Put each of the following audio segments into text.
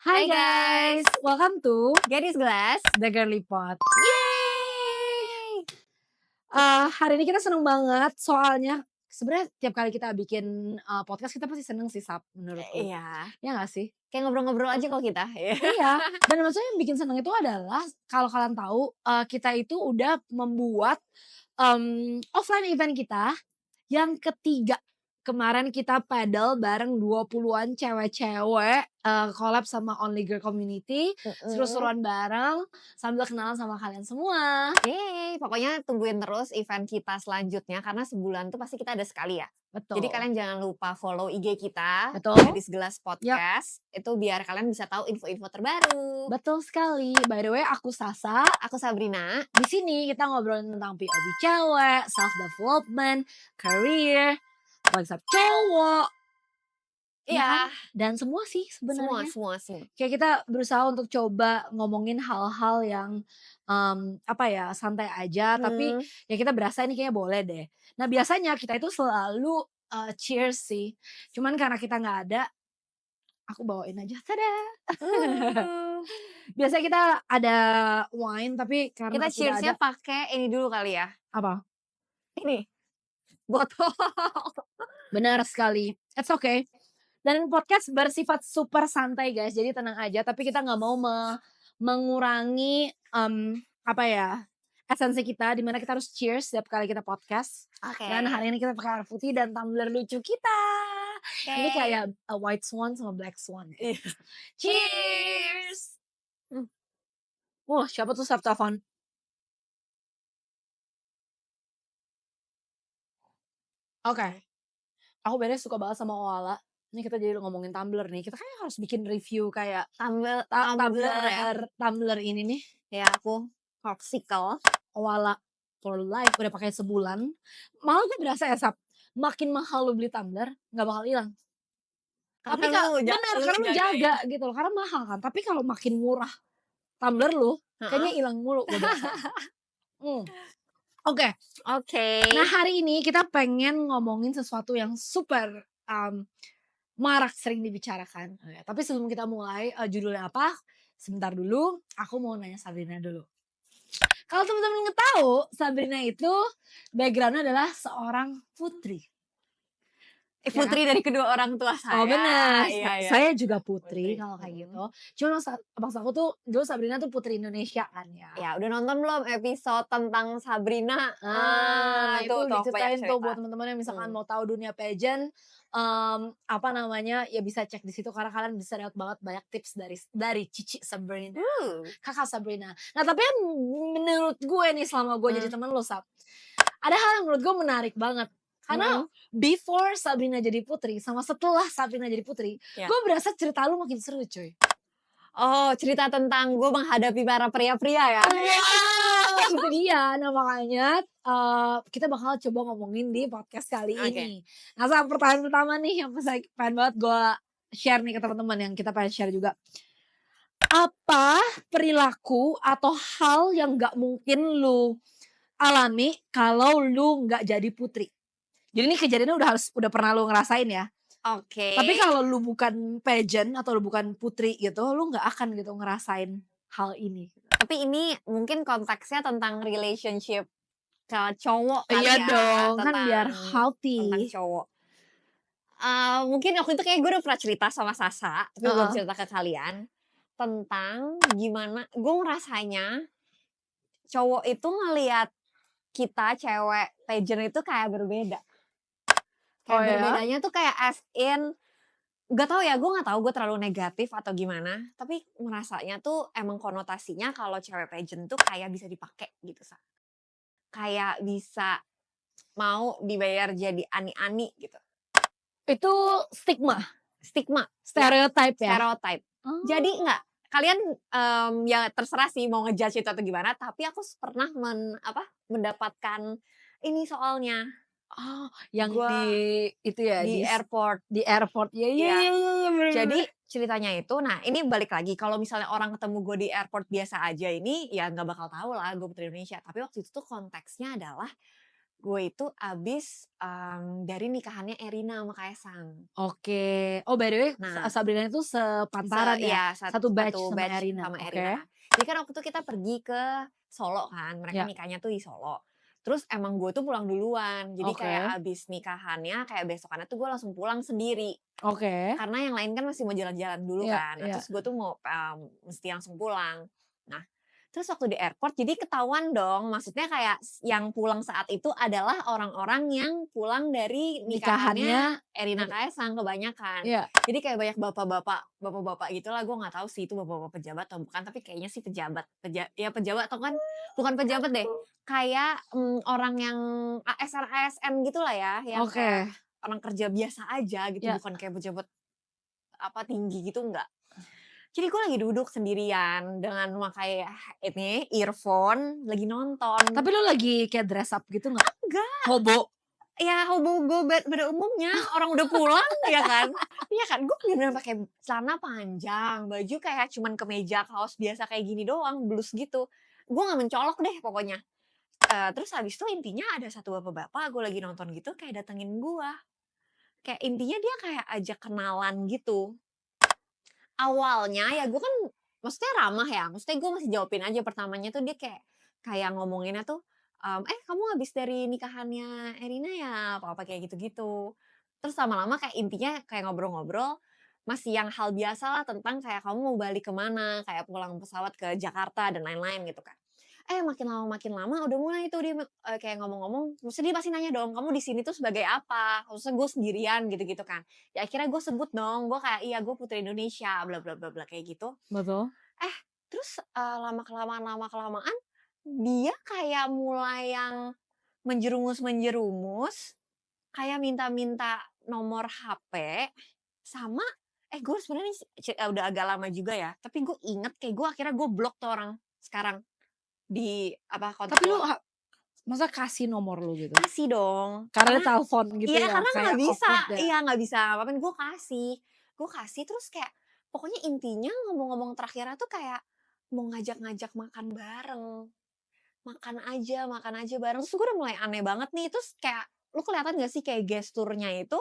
Hai Hai guys, guys, welcome to Gadis Gelas. The Girly Pod. Yeay! Hari ini kita seneng banget soalnya sebenarnya tiap kali kita bikin, podcast kita pasti seneng sih Sab, menurutku. Iya, Ya nggak sih? kayak ngobrol-ngobrol aja kok kita. Iya, dan maksudnya yang bikin seneng itu adalah kalau kalian tahu, kita itu udah membuat, offline event kita yang ketiga. Kemarin kita paddle bareng 20-an cewek-cewek, collab sama Only Girl Community, Mhm. seru-seruan bareng sambil kenalan sama kalian semua. Yeay, pokoknya tungguin terus event kita selanjutnya karena sebulan tuh pasti kita ada sekali ya. Jadi Betul, kalian jangan lupa follow IG kita, betul, Gadis Gelas yap, Podcast, itu biar kalian bisa tahu info-info terbaru. betul sekali. By the way aku Sasa, Aku Sabrina. di sini kita ngobrolin tentang POV cewek, self development, career, konsep cowok, ya kan? Iya, Dan semua sih semua, sebenarnya. semua, semua. Kayak kita berusaha untuk coba ngomongin hal-hal yang, apa ya, santai aja tapi Hmm. ya kita berasa ini kayaknya boleh deh. Nah biasanya kita itu selalu, cheers sih, cuman karena kita nggak ada, aku bawain aja, tada. Uh. Biasanya kita ada wine tapi karena Kita tidak ada cheersnya pakai ini dulu kali ya. apa? Ini botol. Benar sekali, it's okay. Dan podcast bersifat super santai guys, jadi tenang aja. Tapi kita nggak mau mengurangi apa ya esensi kita, dimana kita harus cheers setiap kali kita podcast. Oke. Dan hari ini kita pakai air putih dan tumbler lucu kita. Ini Oke. kayak a white swan sama black swan. Iya. Cheers. Wah siapa tuh Sabtu telepon? Oke, aku beres suka banget sama Oala. Ini kita jadi ngomongin tumbler nih. Kita kayaknya harus bikin review kayak Tumbler ya. tumbler ini nih. Ya aku popsicle. Oala for life udah pakai sebulan. Malah gue berasa ya Sab, makin mahal lu beli tumbler nggak bakal hilang. Tapi Karena lu bener karena lu jaga gitu loh, karena mahal kan. Tapi kalau makin murah tumbler lu, kayaknya Heeh. hilang mulu gue berasa. Oke. Oke. Nah hari ini kita pengen ngomongin sesuatu yang super marak sering dibicarakan. Tapi sebelum kita mulai judulnya apa? Sebentar dulu, aku mau nanya Sabrina dulu. Kalau teman-teman tahu, Sabrina itu backgroundnya adalah seorang putri. Putri dari kedua orang tua saya. Oh benar, Iya. saya juga putri Putri. kalau kayak gitu. Cuma maksud aku tuh dulu Sabrina tuh putri Indonesia kan ya. Ya udah nonton belum episode tentang Sabrina? Itu tuh diceritain banyak tuh cerita. buat teman-teman yang misalkan mau tahu dunia pageant, apa namanya ya bisa cek di situ karena kalian bisa dapat banget banyak tips dari Cici Sabrina, kakak Sabrina. Nah tapi yang menurut gue nih selama gue jadi teman lo Sab, ada hal yang menurut gue menarik banget. Karena before Sabrina jadi putri sama setelah Sabrina jadi putri, gue berasa cerita lu makin seru cuy. Oh cerita tentang gue menghadapi para pria-pria ya. Itu dia. Nah makanya kita bakal coba ngomongin di podcast kali ini. Nah saat pertanyaan pertama nih yang saya pengen banget gue share nih ke teman-teman yang kita pengen share juga. Apa perilaku atau hal yang gak mungkin lu alami kalau lu gak jadi putri? Jadi ini kejadiannya udah pernah lu ngerasain ya. Oke. Tapi kalau lu bukan pageant atau lu bukan putri gitu, lu nggak akan gitu ngerasain hal ini. Tapi ini mungkin konteksnya tentang relationship ke cowok kali Iya ya. dong, kan biar Tentang healthy. cowok. Mungkin waktu itu kayak gue udah pernah cerita sama Sasa, tapi belum cerita ke kalian tentang gimana gue ngerasanya cowok itu ngelihat kita cewek pageant itu kayak berbeda. Kayak berbedanya tuh kayak as in gak tau ya, gue gak tahu gue terlalu negatif atau gimana, tapi ngerasanya tuh emang konotasinya kalau cewek pageant tuh kayak bisa dipakai gitu Sa. Kayak bisa mau dibayar jadi ani-ani gitu. Itu stigma, stereotype ya. stereotype. Jadi enggak, kalian ya terserah sih mau ngejudge itu atau gimana, tapi aku pernah mendapatkan ini soalnya. Yang di itu ya di airport. Di airport. Iya. Jadi ceritanya itu, nah ini balik lagi kalau misalnya orang ketemu gue di airport biasa aja ini ya nggak bakal tahu lah gue putri Indonesia. Tapi waktu itu tuh konteksnya adalah gue itu abis dari nikahannya Erina sama Kaesang. Oke. Oh by the way Nah, Sabrina itu sepantaran ya? iya Satu batch satu sama batch Erina? sama Erina. Oke. Jadi kan waktu itu kita pergi ke Solo kan, mereka Ya, nikahnya tuh di Solo. Terus emang gue tuh pulang duluan, jadi kayak oke. abis nikahannya, kayak besokannya tuh gue langsung pulang sendiri. Oke. Karena yang lain kan masih mau jalan-jalan dulu Iya kan. Nah iya. terus gue tuh mau mesti langsung pulang. Nah terus waktu di airport jadi ketahuan dong, maksudnya kayak yang pulang saat itu adalah orang-orang yang pulang dari Nikahannya nikahannya Erina Kaesang kebanyakan. iya, Jadi kayak banyak bapak-bapak gitulah, gue nggak tahu sih itu bapak-bapak pejabat atau bukan, tapi kayaknya sih pejabat. Ya pejabat atau kan bukan pejabat deh. Kayak orang yang ASN-ASN gitulah ya, yang kayak oke. orang kerja biasa aja gitu, Ya. bukan kayak pejabat tinggi gitu, enggak. Jadi gue lagi duduk sendirian dengan memakai ini earphone, lagi Tapi nonton. lu lagi kayak dress up gitu nggak? Enggak, Hobo? ya hobo gue pada umumnya, orang udah pulang ya kan. Iya kan, gue bener-bener pakai celana panjang, baju kayak cuman kemeja, kaos biasa kayak gini doang, blus gitu. Gue nggak mencolok deh pokoknya. Terus habis itu intinya ada satu bapak-bapak, gue lagi nonton gitu kayak datengin gue. Kayak intinya dia kayak ajak kenalan gitu. Awalnya ya gue kan maksudnya ramah ya, maksudnya gue masih jawabin aja pertamanya tuh dia kayak ngomonginnya tuh, kamu habis dari nikahannya Erina ya? Apa-apa kayak gitu-gitu. Terus lama-lama kayak intinya kayak ngobrol-ngobrol, masih yang hal biasa lah tentang kayak kamu mau balik ke mana, kayak pulang pesawat ke Jakarta dan lain-lain gitu kan. Makin lama udah mulai tuh dia, kayak ngomong-ngomong, maksudnya dia pasti nanya dong, "Kamu di sini tuh sebagai apa?" Maksudnya gue sendirian gitu-gitu kan. Ya akhirnya gue sebut dong, gue kayak, "Iya gue putri Indonesia, bla bla bla bla," kayak gitu. Betul. Eh, terus, lama-kelamaan dia kayak mulai yang menjerumus, kayak minta-minta nomor HP sama gue sebenarnya udah agak lama juga ya, tapi gue inget kayak gue akhirnya gue blok tuh orang sekarang di kontak Tapi lu gue. masa kasih nomor lu gitu? Kasih dong, Karena karena dia telepon gitu iya ya, karena kayak nggak bisa, awkward ya? iya nggak bisa apa-apain, gue kasih terus kayak pokoknya intinya ngomong-ngomong terakhirnya tuh kayak mau ngajak-ngajak makan bareng, makan aja bareng, terus gue udah mulai aneh banget nih, terus kayak lu kelihatan nggak sih kayak gesturnya itu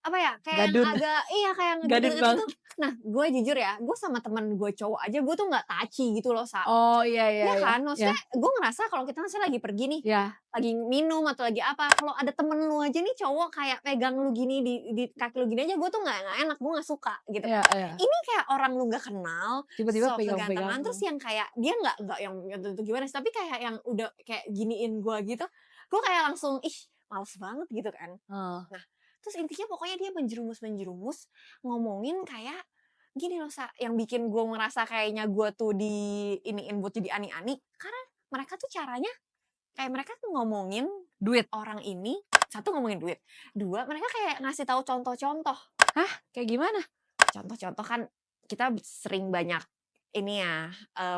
apa ya, kayak yang Gadun, agak iya, kayak yang gadun deket-deket gitu. banget. Nah, gue jujur ya, gue sama temen gue cowok aja gue tuh nggak touchy gitu loh, Oh, iya iya Iya iya. kan? Iya Maksudnya gue ngerasa kalau kita misalnya lagi pergi nih, iya. lagi minum atau lagi apa, kalau ada temen lu aja nih cowok kayak pegang lu gini di kaki lu gini aja gue tuh nggak enak, gue nggak suka gitu Iya kan. iya. Ini kayak orang lu nggak kenal, Tiba-tiba sok pegang-pegang. segantengan, terus yang kayak dia nggak yang tentu gimana sih, tapi kayak yang udah kayak giniin gue gitu, gue kayak langsung, ih males banget gitu kan. Heeh. Nah, terus intinya pokoknya dia menjerumus ngomongin kayak gini loh yang bikin gue ngerasa kayaknya gue tuh iniin buat jadi ani-ani, karena mereka tuh caranya kayak mereka tuh ngomongin Duit? orang ini, satu ngomongin duit, dua mereka kayak ngasih tahu contoh-contoh. Hah? Kayak gimana? Contoh-contoh kan kita sering banyak ini ya,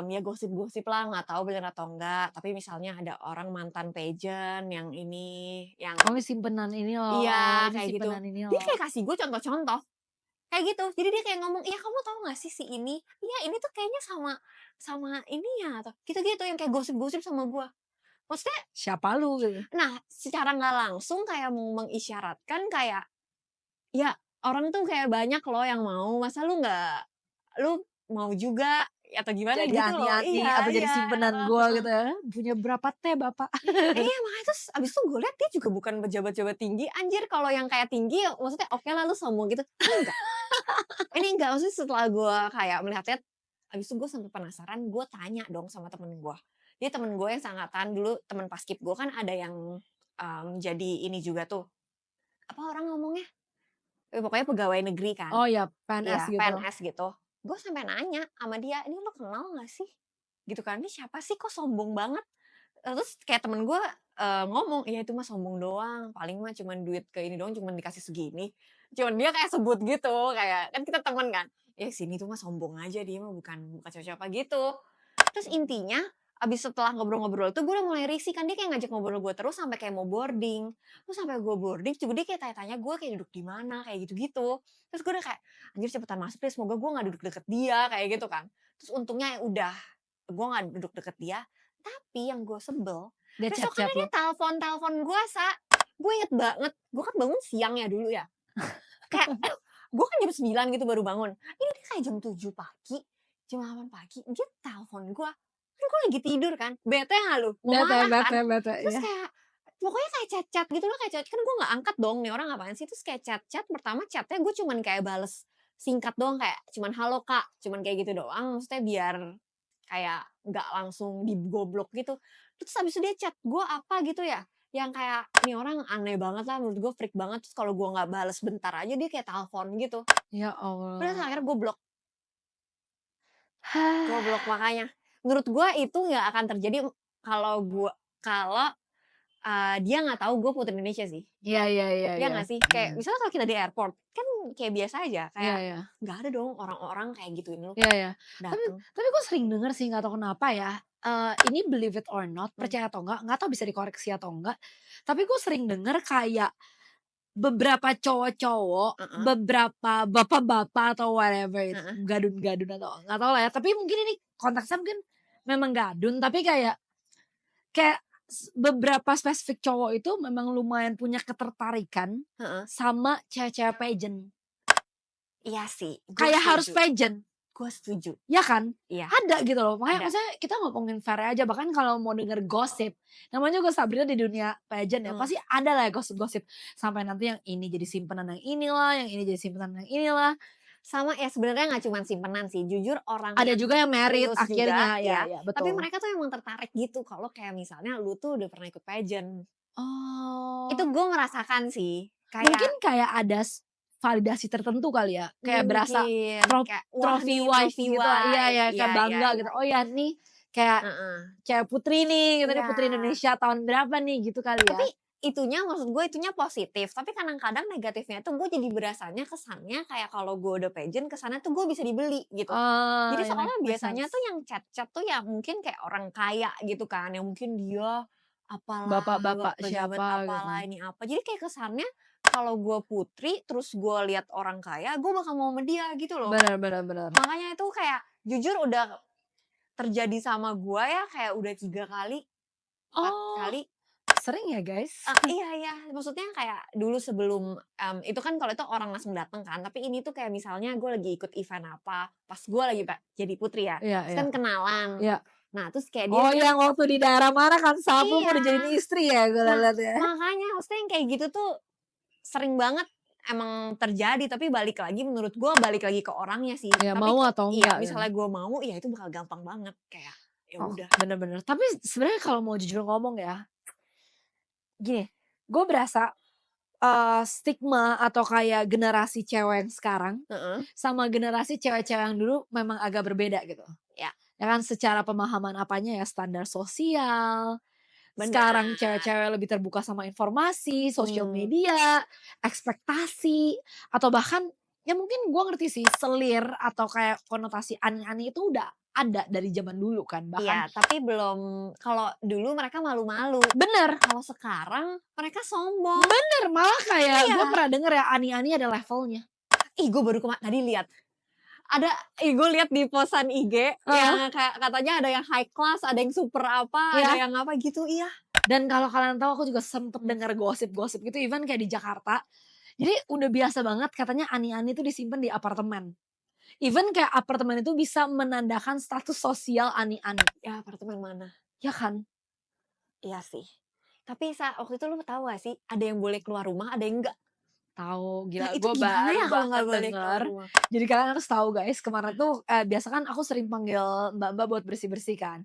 ya gosip-gosip lah, nggak tahu bener atau enggak, tapi misalnya ada orang mantan pageant yang ini, yang Oh, ini simpenan ini loh, iya ini kayak gitu. simpenan ini Dia loh. kayak kasih gue contoh-contoh. Kayak gitu. Jadi dia kayak ngomong, "Iya kamu tahu nggak sih si ini? Iya ini tuh kayaknya sama sama ini ya," atau gitu-gitu yang kayak gosip-gosip sama gua. Maksudnya Siapa lu gitu? nah secara nggak langsung kayak mau mengisyaratkan kayak, ya orang tuh kayak banyak loh yang mau, masa lu mau juga atau gimana Jadi gitu loh. ani-ani atau Iya jadi iya, simpenan heeh gua heeh. gitu ya, "Punya berapa teh Bapak?" Iya makanya terus abis itu gue lihat dia juga bukan pejabat-pejabat tinggi, anjir kalau yang kayak tinggi maksudnya oke lah lu sombong gitu, ini enggak, maksudnya setelah gue kayak melihat-lihat, habis itu gue sampai penasaran, gue tanya dong sama temen gue. Dia temen gue yang seangkatan dulu, temen paskib gue kan ada yang jadi ini juga tuh, apa orang ngomongnya? Pokoknya pegawai negeri kan. Oh ya, PNS Iya, gitu? PNS gitu. Gue sampai nanya sama dia, "Ini lo kenal gak sih?" Gitu kan, "Ini siapa sih kok sombong banget?" Terus kayak temen gue ngomong, "Iya itu mah sombong doang, paling mah cuman duit ke ini doang, cuman dikasih segini." Cuman dia kayak sebut gitu, kayak kan kita temen kan, "Ya sini tuh mah sombong aja, dia mah bukan siapa-siapa," gitu. Terus intinya abis setelah ngobrol-ngobrol tuh gue udah mulai risih kan dia kayak ngajak ngobrol gue terus sampai kayak mau boarding. Terus sampai gue boarding juga dia kayak tanya-tanya gue kayak duduk di mana kayak gitu-gitu. Terus gue udah kayak anjir cepetan masuk deh semoga gue nggak duduk deket dia kayak gitu kan. Terus untungnya ya udah gue nggak duduk deket dia. Tapi yang gue sebel Dia chat-chat Besokannya dia lu? telepon gue, gue inget banget, gue kan bangun siang ya dulu ya, kayak gue kan jam 9 gitu baru bangun, ini dia kayak jam 7 pagi, jam 8 pagi, dia telepon gue, kan gue lagi tidur kan, bete nggak lu? Mau Bete marah kan? bete bete, Terus iya. kayak, pokoknya kayak chat-chat gitu loh, kayak chat, kan gue nggak angkat dong, nih orang apaan sih, terus kayak chat-chat, pertama chatnya gue cuman kayak bales singkat doang, kayak cuman halo kak, cuman kayak gitu doang, maksudnya biar kayak nggak langsung digoblok gitu. Terus habis itu dia chat gue apa gitu ya, yang kayak, "Nih orang aneh banget lah, menurut gue freak banget." Terus kalau gue nggak bales bentar aja dia kayak telepon gitu. Ya Udah Allah. akhirnya gue blok, makanya. Menurut gue itu nggak akan terjadi kalau, dia nggak tahu gue putri Indonesia sih. Iya iya iya Iya iya. nggak sih? Iya. Kayak misalnya kalau kita di airport, kan kayak biasa aja, Iya kayak iya. nggak ada dong orang-orang kayak gituin lu, Iya iya. Tapi dateng. tapi gue sering denger sih, nggak tahu kenapa ya, ini believe it or not, Mmm, percaya atau enggak tahu bisa dikoreksi atau enggak, tapi gue sering denger kayak beberapa cowok-cowok, heeh, beberapa bapak-bapak atau whatever it, heeh, gadun-gadun atau nggak tahu lah ya, tapi mungkin ini konteksnya mungkin memang gadun, tapi kayak kayak beberapa spesifik cowok itu memang lumayan punya ketertarikan heeh. sama cewek-cewek pageant. Iya sih, gue Kayak harus setuju, pageant. gue setuju. Ya kan? Iya, Ada gitu loh, makanya ada. maksudnya kita ngomongin fair aja, bahkan kalau mau denger gosip, namanya juga Sabrina di dunia pageant ya, Heeh. pasti ada lah ya gosip-gosip, sampai nanti yang ini jadi simpenan yang inilah, yang ini jadi simpenan yang inilah, Sama ya sebenarnya nggak cuman simpenan sih, jujur orang ada yang juga yang merit serius juga akhirnya, ya ya, ya tapi betul. mereka tuh emang tertarik gitu kalau kayak misalnya lu tuh udah pernah ikut pageant. Itu Oh, gue merasakan sih, mungkin kayak kayak ada validasi tertentu kali ya, kayak berasa mungkin kayak, "Wah trophy nih wife trophy gitu, iya wife." ya Iya kayak iya bangga iya, gitu, oh ya nih kayak heeh. cewek putri nih, gitu nih Iya, putri Indonesia tahun berapa nih, gitu kali tapi ya? itunya maksud gue itunya positif, tapi kadang-kadang negatifnya tuh gue jadi berasanya kesannya kayak kalau gue udah pageant kesannya tuh gue bisa dibeli gitu. Oh, Jadi ya soalnya make biasanya tuh sense. yang chat-chat tuh ya mungkin kayak orang kaya gitu kan, yang mungkin dia apalah, Bapak-bapak pejabat siapa gitu. apalah, ini apa. Jadi kayak kesannya kalau gue putri, terus gue lihat orang kaya, gue bakal mau sama dia gitu loh. Bener bener bener. Makanya itu kayak jujur udah terjadi sama gue ya kayak udah 3 kali, 4 Oh, kali. sering ya guys? Iya iya, maksudnya kayak dulu sebelum, itu kan kalau itu orang langsung datang kan, tapi ini tuh kayak misalnya gue lagi ikut event apa, pas gue lagi jadi putri ya, Iya terus iya kan kenalan. iya. Nah terus kayak dia Oh bilang yang waktu di daerah mana kan Sapu mau iya, dijadiin istri ya gue nah liat ya? makanya maksudnya yang kayak gitu tuh sering banget emang terjadi, tapi balik lagi menurut gue balik lagi ke orangnya sih. Ya Tapi mau atau iya enggak gitu. misalnya gue mau, ya itu bakal gampang banget, kayak ya Oh udah. bener bener. Tapi sebenarnya kalau mau jujur ngomong ya, gini, gue berasa, stigma atau kayak generasi cewek yang sekarang, Heeh, sama generasi cewek-cewek yang dulu memang agak berbeda gitu. ya Ya kan secara pemahaman apanya ya, standar sosial, sekarang benar. cewek-cewek lebih terbuka sama informasi, sosial Mmm, media, ekspektasi, atau bahkan ya mungkin gue ngerti sih selir atau kayak konotasi ani-ani itu udah ada dari zaman dulu kan, bahkan iya, tapi belum, kalau dulu mereka malu-malu. bener, Kalau sekarang mereka sombong. bener malah kayak gue Iya. pernah denger ya ani-ani ada levelnya. Ih, gue baru tadi lihat, ada gue lihat di postan IG Heeh, yang kayak katanya ada yang high class, ada yang super apa, ada iya. yang apa gitu, iya. Dan kalau kalian tahu aku juga sempet Mmm, denger gosip-gosip gitu even kayak di Jakarta. Jadi udah biasa banget katanya ani-ani itu disimpan di apartemen. Even kayak apartemen itu bisa menandakan status sosial ani-ani, ya apartemen mana? ya kan? Iya sih. Tapi waktu itu lu tahu gak sih, ada yang boleh keluar rumah, ada yang enggak. Tahu, Nah gila itu gue gimana baru ya kalau banget nggak boleh keluar denger. rumah? Jadi kalian harus tahu guys, kemarin tuh, biasa kan aku sering panggil mbak-mbak buat bersih-bersih kan.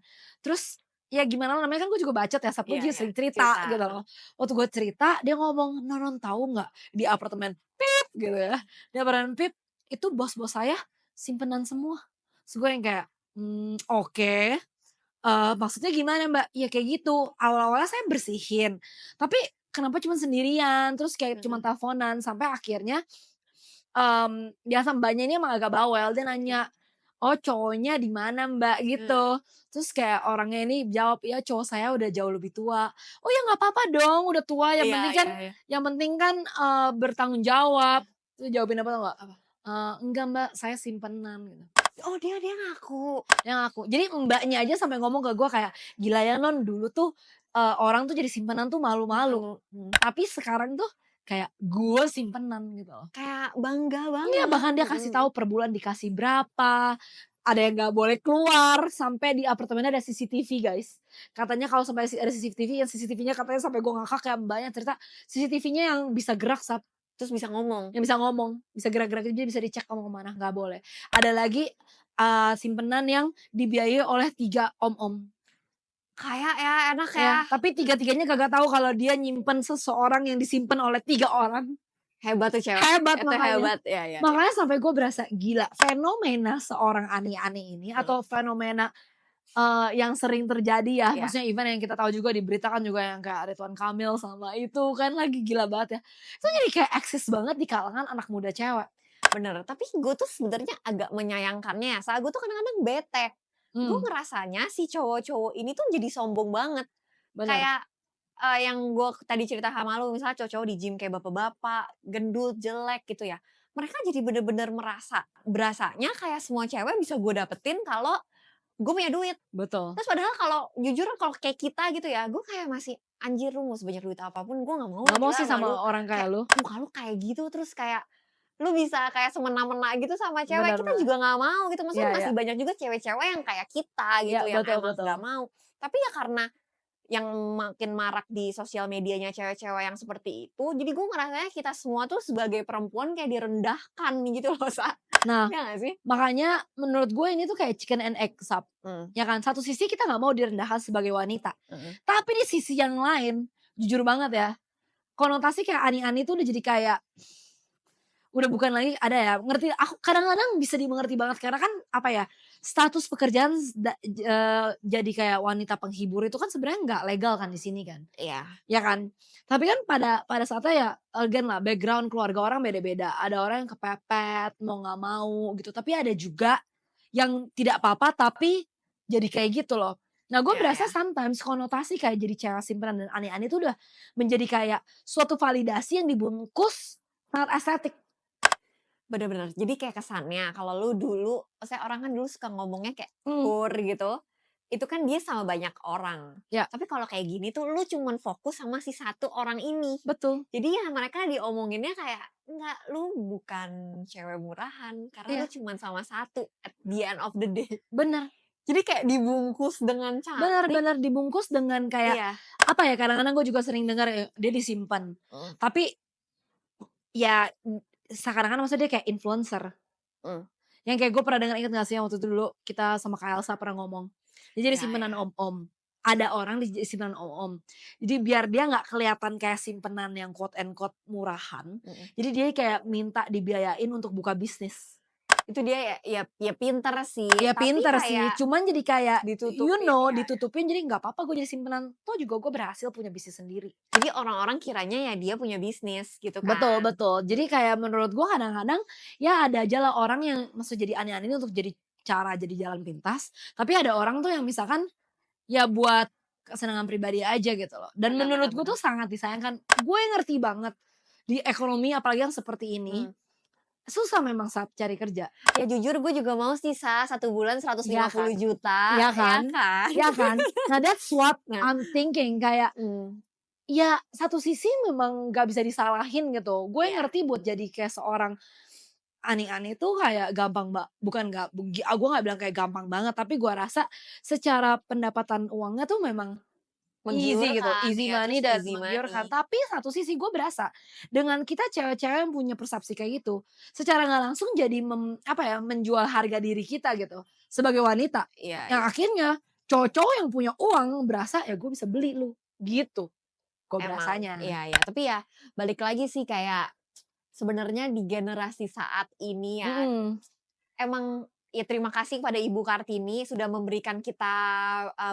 Terus, ya gimana namanya kan gue juga bacot ya, Sabtu Iya dia iya, sering cerita cerita, gitu loh. Waktu gue cerita, dia ngomong, "Nonon tahu nggak di apartemen Pip," gitu ya, "di apartemen Pip, itu bos-bos saya simpenan semua." Terus gue yang kayak, oke, maksudnya gimana Mbak? Ya kayak gitu, awal-awalnya saya bersihin, tapi kenapa cuma sendirian, terus kayak cuma mhm, teleponan, sampai akhirnya, biasa Mbaknya ini emang agak bawel, dia mhm, nanya, "Oh cowoknya di mana Mbak?" heeh. Gitu. Terus kayak orangnya ini jawab, "Iya cowok saya udah jauh lebih tua." "Oh ya nggak apa-apa dong udah tua, Iya iya iya. yang penting kan, bertanggung jawab." Terus jawabin apa tau nggak? Apa? "Enggak Mbak, saya simpenan," gitu. Oh dia ngaku? Yang aku jadi Mbaknya aja sampai ngomong ke gue kayak, "Gila ya Non, dulu tuh, orang tuh jadi simpenan tuh malu-malu. Malu. Tapi sekarang tuh kayak gue simpenan gitu loh. Kayak bangga Iya, banget. bahkan dia kasih tahu per bulan dikasih berapa, ada yang nggak boleh keluar, sampai di apartemennya ada CCTV guys. Katanya kalau sampai ada CCTV, yang CCTV-nya katanya sampai gue ngakak kayak mbaknya cerita, CCTV-nya yang bisa gerak Terus bisa ngomong. yang bisa ngomong, bisa gerak-gerak jadi bisa dicek mau kemana, nggak boleh. Ada lagi, simpenan yang dibiayai oleh 3 om-om. Kayak ya, enak ya. Ya, tapi tiga-tiganya kagak tahu kalau dia nyimpen seseorang yang disimpan oleh 3 orang. Hebat tuh cewek. Hebat Itu makanya. hebat, ya. Makanya sampai gue berasa gila, fenomena seorang Ani ini atau fenomena, yang sering terjadi ya, Iya. maksudnya event yang kita tahu juga di berita kan juga yang kayak Ridwan Kamil sama itu kan lagi gila banget ya. Itu jadi kayak eksis banget di kalangan anak muda cewek. Bener, tapi gue tuh sebenarnya agak menyayangkannya ya, saat gue tuh kadang-kadang bete. Gue ngerasanya si cowok-cowok ini tuh jadi sombong banget. Bener. Kayak yang gue tadi cerita sama lu, misalnya cowok-cowok di gym kayak bapak-bapak, gendut, jelek gitu ya. Mereka jadi bener-bener berasanya kayak semua cewek bisa gue dapetin kalau gue punya duit. Betul. Terus padahal kalau jujur kalau kayak kita gitu ya, gue kayak masih anjir lu mau sebanyak duit apapun gue gak mau. Gak mau gila sih sama lu. orang kayak lu. Muka lu kayak gitu terus kayak lu bisa kayak semena-mena gitu sama cewek, Bener kita bener. juga gak mau gitu. Maksudnya Iya masih iya. banyak juga cewek-cewek yang kayak kita gitu, Iya, yang betul emang betul. gak mau. Tapi ya karena yang makin marak di sosial medianya cewek-cewek yang seperti itu, jadi gue ngerasanya kita semua tuh sebagai perempuan kayak direndahkan gitu loh, Sa. Nah, Ya gak sih? makanya menurut gue ini tuh kayak chicken and egg, Sap. Ya kan, satu sisi kita nggak mau direndahkan sebagai wanita. Tapi di sisi yang lain, jujur banget ya, konotasi kayak ani-ani tuh udah jadi kayak, udah bukan lagi ada ya, ngerti aku kadang-kadang bisa dimengerti banget karena kan apa ya, status pekerjaan jadi kayak wanita penghibur itu kan sebenarnya nggak legal kan di sini kan. Iya. Ya kan? Tapi kan pada saatnya ya again lah background keluarga orang beda-beda. Ada orang yang kepepet, mau nggak mau gitu. Tapi ada juga yang tidak apa-apa tapi jadi kayak gitu loh. Nah gue Iya, berasa iya. sometimes konotasi kayak jadi cewek simpenan dan aneh-aneh itu udah menjadi kayak suatu validasi yang dibungkus sangat estetik. Bener-bener. Jadi kayak kesannya kalau lu dulu, maksudnya orang kan dulu suka ngomongnya kayak Hmm, kur gitu. Itu kan dia sama banyak orang. ya Tapi kalau kayak gini tuh lu cuman fokus sama si satu orang ini. betul. Jadi ya mereka diomonginnya kayak, enggak, lu bukan cewek murahan. Karena lu Iya, cuman sama satu at the end of the day. bener. Jadi kayak dibungkus dengan cantik. Bener-bener dibungkus dengan kayak, Iya. apa ya, kadang-kadang gue juga sering dengar dia disimpan. Mm, Tapi ya sekarang kan maksudnya dia kayak influencer. mm. Yang kayak gue pernah dengar, inget gak sih yang waktu itu dulu kita sama Kak Elsa pernah ngomong. Dia jadi Ya, simpenan ya. om-om. Ada orang di simpenan om-om. Jadi biar dia nggak kelihatan kayak simpenan yang quote and quote murahan. Jadi dia kayak minta dibiayain untuk buka bisnis. Itu dia ya pinter sih. Ya Tapi pinter sih, kayak cuman jadi kayak ditutupin, ya. ditutupin jadi nggak apa-apa gue jadi simpenan. Toh juga gue berhasil punya bisnis sendiri. Jadi orang-orang kiranya ya dia punya bisnis gitu kan. Betul betul. Jadi kayak menurut gue kadang-kadang ya ada aja lah orang yang maksud jadi aneh-aneh ini untuk jadi cara jadi jalan pintas. Tapi ada orang tuh yang misalkan ya buat kesenangan pribadi aja gitu loh. Dan Benar, menurut benar, gue tuh sangat disayangkan. Gue ngerti banget di ekonomi apalagi yang seperti ini. Susah memang saat cari kerja. Ya jujur gue juga mau sih 1 bulan 150 Iya kan? juta. Iya Ya kan? kan? Iya kan? Nah that's what Nah. I'm thinking kayak ya satu sisi memang gak bisa disalahin gitu. Gue Iya. ngerti buat jadi kayak seorang ani-ani tuh kayak gampang bukan gak, gue gak bilang kayak gampang banget. Tapi gue rasa secara pendapatan uangnya tuh memang easy gitu, Menggiurkan, easy ya, money terus dan easy menggiurkan. money. Tapi satu sisi gue berasa dengan kita cewek-cewek yang punya persepsi kayak gitu, secara nggak langsung jadi menjual harga diri kita gitu sebagai wanita. Iya, Yang iya. akhirnya cowok-cowok yang punya uang berasa ya gue bisa beli lu gitu. Gue Emang, berasanya. iya, iya. Tapi ya balik lagi sih kayak sebenarnya di generasi saat ini ya, emang ya terima kasih kepada Ibu Kartini sudah memberikan kita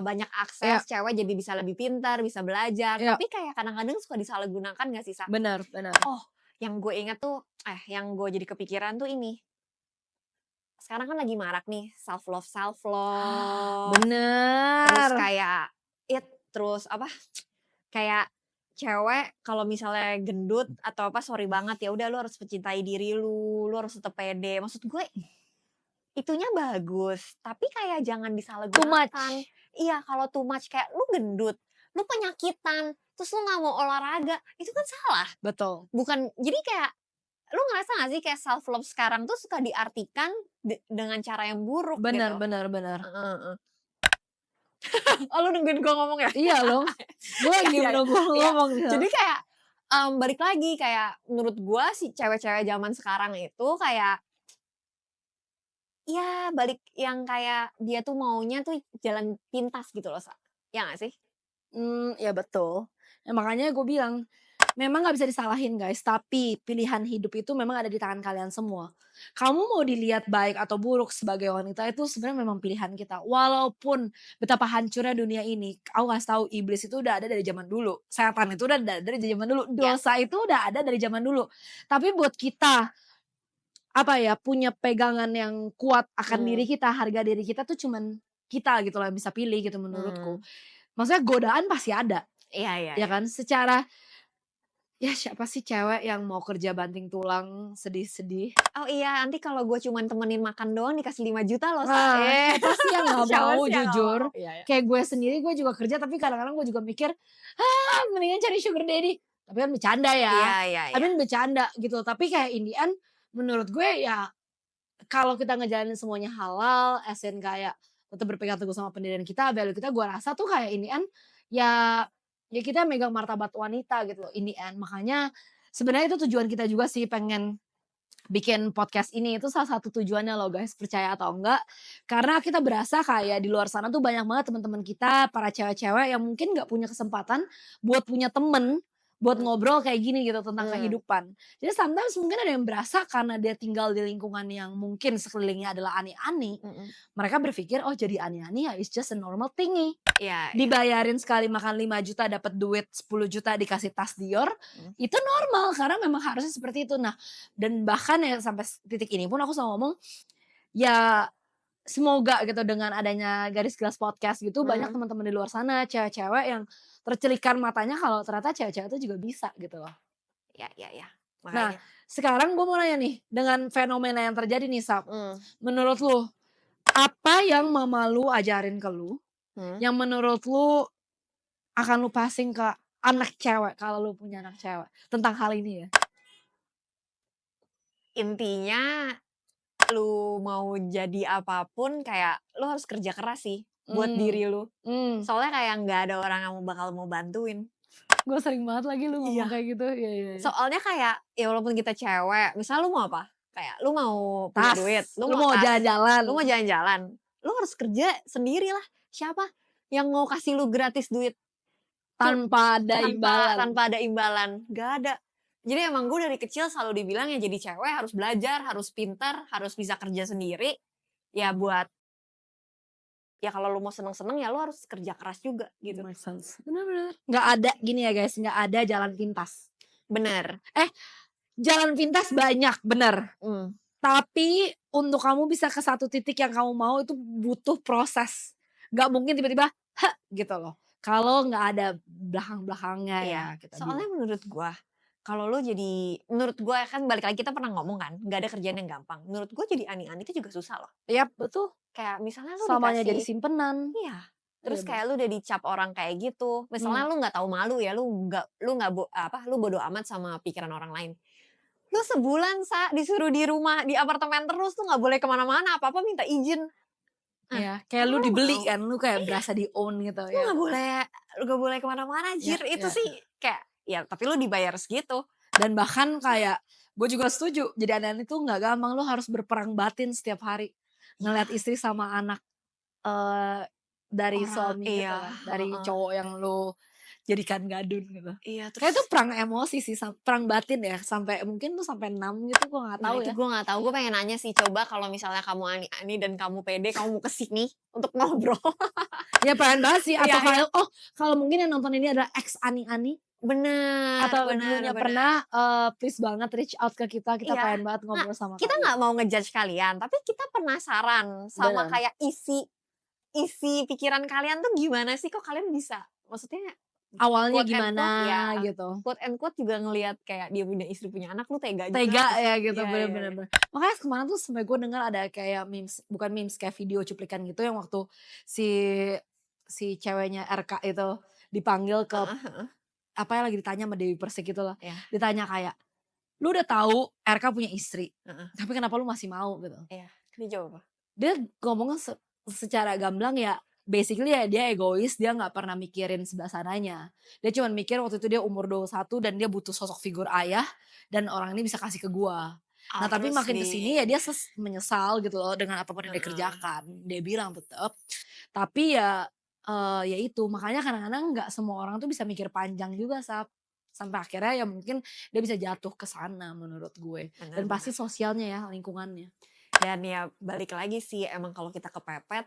banyak akses, cewek jadi bisa lebih pintar, bisa belajar. Iya. Tapi kayak kadang-kadang suka disalahgunakan gak sih, Sa? Benar, benar. Oh, yang gue ingat tuh, yang gue jadi kepikiran tuh ini. Sekarang kan lagi marak nih self love. Terus Bener. kayak terus apa? Kayak cewek kalau misalnya gendut atau apa, sorry banget ya udah lu harus mencintai diri lu harus tetap pede. Maksud gue itunya bagus, tapi kayak jangan Too disalahgunakan. much. Iya, kalau too much kayak lu gendut, lu penyakitan, terus lu nggak mau olahraga, itu kan salah. Betul. Bukan, jadi kayak lu ngerasa gak sih kayak self love sekarang tuh suka diartikan dengan cara yang buruk Benar gitu. benar benar. Heeh. Oh, lu nungguin gue ngomong ya? Iya loh, gue Iya lagi iya iya. menunggu lu Iya, ngomong nih. jadi kayak, balik lagi kayak menurut gue si cewek-cewek zaman sekarang itu kayak, ya balik yang kayak dia tuh maunya tuh jalan pintas gitu loh, Sa. Ya gak sih? Ya betul. Ya makanya gue bilang, memang nggak bisa disalahin guys, tapi pilihan hidup itu memang ada di tangan kalian semua. Kamu mau dilihat baik atau buruk sebagai wanita itu sebenarnya memang pilihan kita. Walaupun betapa hancurnya dunia ini, aku kasih tahu iblis itu udah ada dari zaman dulu. Setan itu udah ada dari zaman dulu. Ya. Dosa itu udah ada dari zaman dulu. Tapi buat kita, apa ya, punya pegangan yang kuat akan diri kita, harga diri kita tuh cuman kita gitu loh yang bisa pilih gitu menurutku. Maksudnya godaan pasti ada, Iya iya ya iya. kan? Secara ya siapa sih cewek yang mau kerja banting tulang sedih-sedih? Oh iya, nanti kalau gue cuman temenin makan doang dikasih 5 juta loh, Sa. Nah, siapa sih yang nggak Siapa mau sih yang nggak jujur? mau? Iya iya. Kayak gue sendiri gue juga kerja tapi kadang-kadang gue juga mikir, mendingan cari sugar daddy." Tapi kan bercanda Iya ya, iya tapi iya. kan bercanda gitu. Tapi kayak in the end menurut gue ya kalau kita ngejalanin semuanya halal, as in kayak tetap berpegang teguh sama pendirian kita, value kita, gue rasa tuh kayak in the end ya ya kita megang martabat wanita gitu loh in the end. Makanya sebenarnya itu tujuan kita juga sih pengen bikin podcast ini itu salah satu tujuannya loh guys, percaya atau enggak. Karena kita berasa kayak di luar sana tuh banyak banget teman-teman kita, para cewek-cewek yang mungkin nggak punya kesempatan buat punya temen, buat ngobrol kayak gini gitu tentang kehidupan. Jadi sometimes mungkin ada yang berasa karena dia tinggal di lingkungan yang mungkin sekelilingnya adalah ani-ani, mereka berpikir oh jadi ani-ani ya it's just a normal thingy. Iya iya. Dibayarin sekali makan 5 juta dapat duit 10 juta dikasih tas Dior, itu normal karena memang harusnya seperti itu. Nah, dan bahkan ya sampai titik ini pun aku selalu ngomong, ya semoga gitu dengan adanya Garis Kelas Podcast gitu banyak teman-teman di luar sana cewek-cewek yang tercelikan matanya kalau ternyata cewek-cewek itu juga bisa gitu loh. Iya iya iya. Nah, Makanya. sekarang gue mau nanya nih, dengan fenomena yang terjadi nih Sap, Mmm. menurut lu apa yang mama lu ajarin ke lu, yang menurut lu akan lu passing ke anak cewek kalau lu punya anak cewek tentang hal ini ya? Intinya lu mau jadi apapun kayak lu harus kerja keras sih buat diri lu. Soalnya kayak nggak ada orang yang bakal mau bantuin. Gue sering banget lagi lu ngomong Iya. kayak gitu, iya iya iya. Soalnya kayak ya walaupun kita cewek, misal lu mau apa? Kayak lu mau punya Tas, duit, lu lu mau mau tas, jalan-jalan. lu mau jalan-jalan, lu harus kerja sendirilah. Siapa yang mau kasih lu gratis duit? Tanpa ada imbalan. Tanpa ada imbalan, nggak ada. Jadi emang gue dari kecil selalu dibilang ya jadi cewek harus belajar, harus pintar, harus bisa kerja sendiri. Ya buat, ya kalau lu mau seneng-seneng ya lu harus kerja keras juga gitu. Make sense. Bener. Nggak ada gini ya guys, nggak ada jalan pintas. Bener. Jalan pintas banyak, bener. Hmm. Tapi untuk kamu bisa ke satu titik yang kamu mau itu butuh proses. Nggak mungkin tiba-tiba, gitu loh. Kalau nggak ada belakang-belakangnya ya. Kita Soalnya menurut gue, kalau lu jadi, menurut gue kan balik lagi kita pernah ngomong kan, nggak ada kerjaan yang gampang. Menurut gue jadi ani-ani itu juga susah loh. Yap, betul. Kayak misalnya lu Samanya dikasih, jadi simpenan. iya. Terus Iya, kayak lu udah dicap orang kayak gitu. Misalnya lu nggak tahu malu ya, lu bodo amat sama pikiran orang lain. Lu sebulan disuruh di rumah, di apartemen terus tuh nggak boleh kemana-mana, apa-apa minta izin. Iya, kayak lu lu dibeli mau? kan, lu kayak berasa di own gitu Lu ya. nggak boleh kemana-mana, Iya, jir. Itu iya. sih kayak, ya tapi lu dibayar segitu. Dan bahkan kayak gue juga setuju jadi anak itu nggak gampang, lu harus berperang batin setiap hari ngeliat istri sama anak dari suami gitu Iya, kan, dari cowok yang lu jadikan gadun gitu. iya. Kayak itu Terus perang emosi sih, perang batin ya sampai mungkin tuh sampai 6 gitu gue nggak nah tahu itu ya. gue nggak tahu, gue pengen nanya sih, coba kalau misalnya kamu ani-ani dan kamu pede, kamu mau kesini untuk ngobrol. Ya pengen banget sih atau Iya, iya. kalau kalau mungkin yang nonton ini adalah ex ani-ani Bener, atau bener, dulunya bener. pernah please banget reach out ke kita Iya. pengen banget Nah, ngobrol sama kita kalian. nggak mau ngejudge kalian, tapi kita penasaran sama Bener. kayak isi pikiran kalian tuh gimana sih, kok kalian bisa, maksudnya Awalnya quote and gimana quote ya, gitu. quote and quote juga ngelihat kayak dia punya istri, punya anak, lu tega juga Tega nggak sih? ya gitu, Iya, bener iya, bener iya. bener. Makanya kemarin tuh sampai gue dengar ada kayak memes, bukan memes, kayak video cuplikan gitu yang waktu si si ceweknya RK itu dipanggil ke Heeh heeh. apa yang lagi ditanya sama Dewi Persik gitu loh. Iya. Ditanya kayak, "Lu udah tahu RK punya istri, Heeh. tapi kenapa lu masih mau?" gitu. Iya. Dia jawab apa? Dia ngomongnya secara gamblang ya basically ya dia egois, dia nggak pernah mikirin sebelah sananya. Dia cuman mikir waktu itu dia umur 21 dan dia butuh sosok figur ayah dan orang ini bisa kasih ke gua. Nah tapi Harus makin di kesini ya dia menyesal gitu loh dengan apapun yang dia heeh. kerjakan. Dia bilang tetep, tapi ya, ya itu makanya kadang-kadang nggak semua orang tuh bisa mikir panjang juga sampai akhirnya ya mungkin dia bisa jatuh ke sana menurut gue. Benar Dan pasti benar. sosialnya ya, lingkungannya. Dan ya balik lagi sih emang kalau kita kepepet,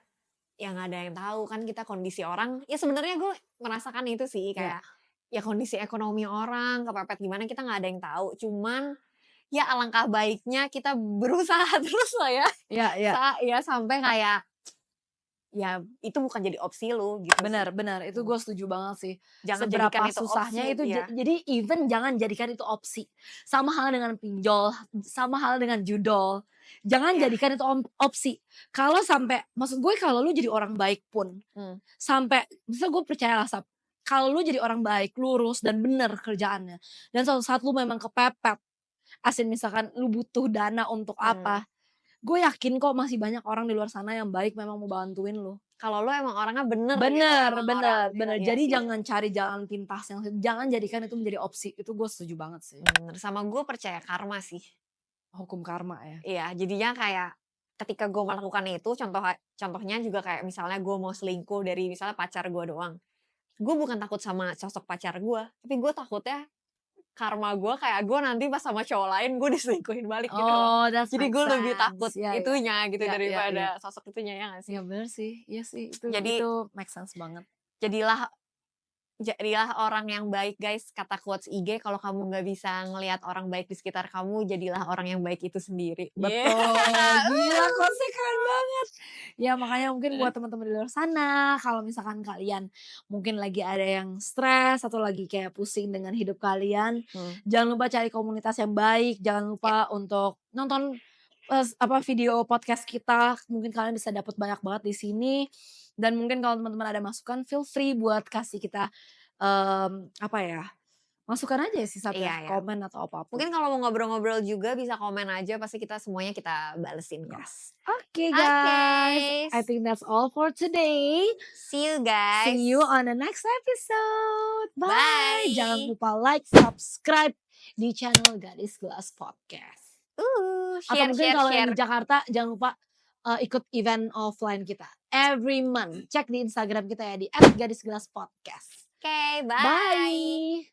ya nggak ada yang tahu kan kita kondisi orang ya sebenarnya gue merasakan itu sih Ya, kayak, ya kondisi ekonomi orang kepepet gimana kita nggak ada yang tahu. Cuman, ya alangkah baiknya kita berusaha terus lah ya. ya, ya. Ya sampai kayak, ya itu bukan jadi opsi lu gitu sih. Benar benar, itu gue setuju banget sih. Jangan jadikan Seberapa itu opsi susahnya itu ya. jadi even jangan jadikan itu opsi. Sama hal dengan pinjol, sama hal dengan judol. Jangan Iya. jadikan itu opsi. Kalau sampai maksud gue kalau lu jadi orang baik pun, Hmm. sampai misalnya gue percaya lah Sab, kalau lu jadi orang baik, lurus dan bener kerjaannya, dan suatu saat lu memang kepepet, misalkan lu butuh dana untuk Hmm. apa, gue yakin kok masih banyak orang di luar sana yang baik memang mau bantuin lu. Kalau lu emang orangnya bener gitu, Bener emang bener orangnya bener. iya Jadi sih. jangan cari jalan pintas jangan jadikan itu menjadi opsi. Itu gue setuju banget sih. Bener, sama gue percaya karma sih. Hukum karma ya. Iya, jadinya kayak ketika gue melakukan itu, contohnya juga kayak misalnya gue mau selingkuh dari misalnya pacar gue doang. Gue bukan takut sama sosok pacar gue, tapi gue takutnya karma gue kayak gue nanti pas sama cowok lain gue diselingkuhin balik gitu loh. Oh, that Jadi makes gue lebih takut sense. Ya ya itunya gitu ya ya daripada ya. sosok itunya ya gak sih? Ya bener sih. Iya sih. Jadi Itu make sense banget. jadilah jadilah orang yang baik guys, kata quotes IG, kalau kamu nggak bisa ngelihat orang baik di sekitar kamu, jadilah orang yang baik itu sendiri. Yeah. Betul. Gila quotesnya keren banget. Ya makanya mungkin buat teman-teman di luar sana, kalau misalkan kalian mungkin lagi ada yang stres atau lagi kayak pusing dengan hidup kalian, jangan lupa cari komunitas yang baik, jangan lupa untuk nonton video podcast kita, mungkin kalian bisa dapat banyak banget di sini. Dan mungkin kalau teman-teman ada masukan, feel free buat kasih kita apa ya? Masukan aja sih Sab ya, Iya ya. komen atau apapun. Mungkin kalau mau ngobrol-ngobrol juga bisa komen aja, pasti semuanya kita balesin kok. Yes. Okay guys, I think that's all for today. See you guys. See you on the next episode. Bye. Bye. Jangan lupa like, subscribe di channel Gadis Gelas Podcast. Atau mungkin kalau yang di Jakarta jangan lupa ikut event offline kita every month. Cek di Instagram kita ya di @gadisgelaspodcast. Oke, bye. Bye.